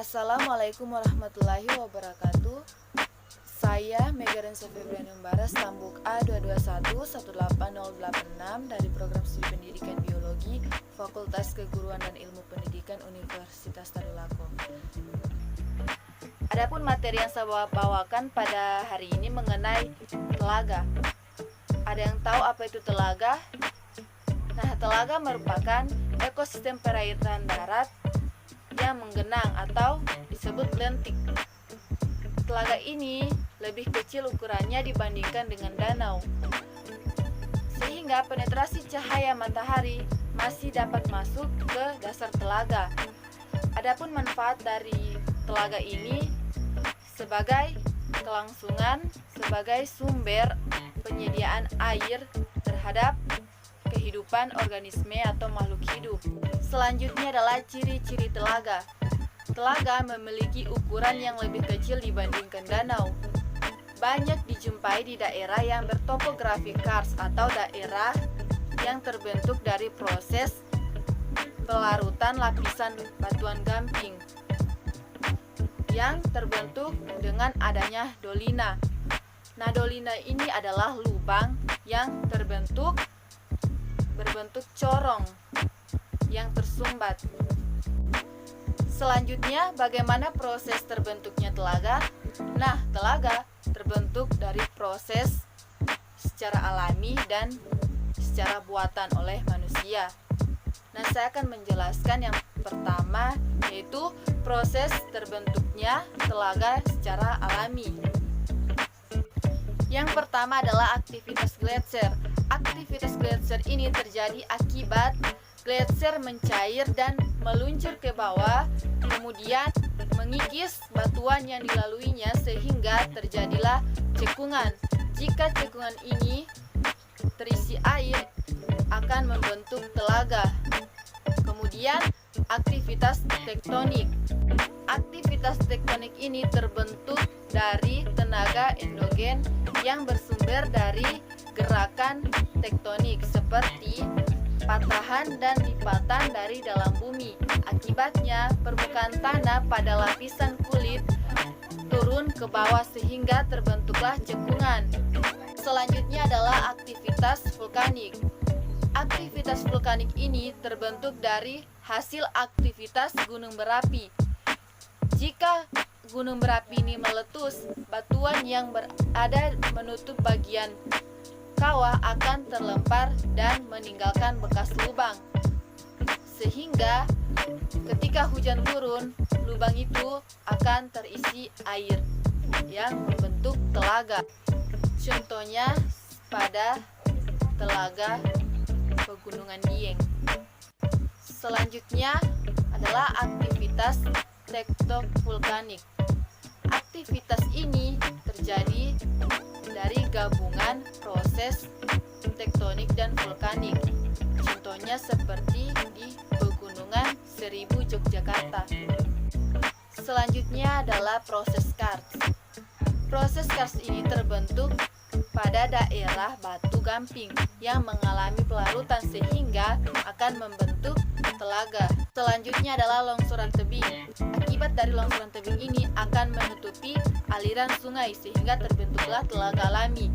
Assalamualaikum warahmatullahi wabarakatuh. Saya Megaran Febriani Umbaras, Tambuk A22118086 dari Program Studi Pendidikan Biologi Fakultas Keguruan dan Ilmu Pendidikan Universitas Tadulako. Adapun materi yang saya bawakan pada hari ini mengenai telaga. Ada yang tahu apa itu telaga? Nah, telaga merupakan ekosistem perairan darat yang menggenang atau disebut lentik. Telaga ini lebih kecil ukurannya dibandingkan dengan danau, sehingga penetrasi cahaya matahari masih dapat masuk ke dasar telaga. Adapun manfaat dari telaga ini sebagai kelangsungan, sebagai sumber penyediaan air terhadap kehidupan organisme atau makhluk hidup. Selanjutnya adalah ciri-ciri telaga. Telaga memiliki ukuran yang lebih kecil dibandingkan danau. Banyak dijumpai di daerah yang bertopografi karst atau daerah yang terbentuk dari proses pelarutan lapisan batuan gamping yang terbentuk dengan adanya dolina. Nah, dolina ini adalah lubang yang berbentuk corong yang tersumbat. Selanjutnya, bagaimana proses terbentuknya telaga? Nah, telaga terbentuk dari proses secara alami dan secara buatan oleh manusia. Nah, saya akan menjelaskan yang pertama, yaitu proses terbentuknya telaga secara alami. Yang pertama adalah aktivitas gletser. Aktivitas gletser ini terjadi akibat gletser mencair dan meluncur ke bawah, kemudian mengikis batuan yang dilaluinya sehingga terjadilah cekungan. Jika cekungan ini terisi air, akan membentuk telaga. Kemudian aktivitas tektonik. Aktivitas tektonik ini terbentuk dari tenaga endogen yang bersumber dari gerakan tektonik seperti patahan dan lipatan dari dalam bumi. Akibatnya, permukaan tanah pada lapisan kulit turun ke bawah sehingga terbentuklah cekungan. Selanjutnya adalah aktivitas vulkanik. Aktivitas vulkanik ini terbentuk dari hasil aktivitas gunung berapi. Jika gunung berapi ini meletus, batuan yang berada menutup bagian kawah akan terlempar dan meninggalkan bekas lubang. Sehingga ketika hujan turun, lubang itu akan terisi air yang membentuk telaga. Contohnya pada telaga Pegunungan Dieng. Selanjutnya adalah aktivitas tektovulkanik. Aktivitas ini terjadi dari gabungan proses tektonik dan vulkanik. Contohnya seperti di Pegunungan Seribu Yogyakarta. Selanjutnya adalah proses karst. Proses karst ini terbentuk pada daerah batu gamping yang mengalami pelarutan sehingga akan membentuk telaga. Selanjutnya adalah longsoran tebing. Akibat dari longsoran tebing ini akan menutupi aliran sungai sehingga terbentuklah telaga alami.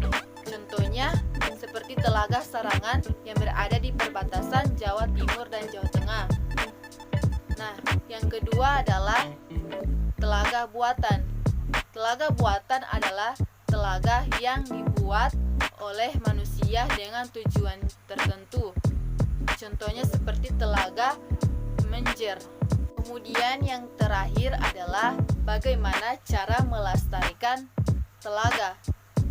Contohnya seperti Telaga Sarangan yang berada di perbatasan Jawa Timur dan Jawa Tengah. Nah, yang kedua adalah telaga buatan. Telaga buatan adalah telaga yang dibuat oleh manusia dengan tujuan tertentu. Contohnya seperti Telaga Menjer. Kemudian yang terakhir adalah bagaimana cara melestarikan telaga.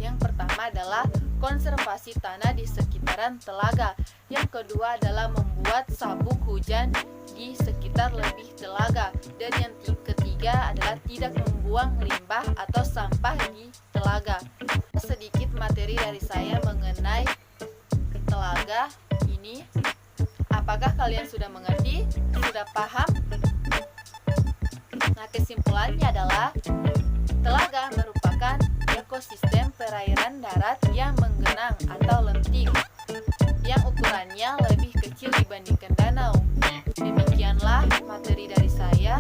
Yang pertama adalah konservasi tanah di sekitaran telaga. Yang kedua adalah membuat sabuk hujan di sekitar lebih telaga. Dan yang ketiga adalah tidak membuang limbah atau sampah di telaga. Sedikit materi dari saya mengenai telaga ini. Apakah kalian sudah mengerti? Sudah paham? Nah, kesimpulannya adalah telaga merupakan ekosistem perairan darat yang menggenang atau lentik yang ukurannya lebih kecil dibandingkan danau. Demikianlah materi dari saya.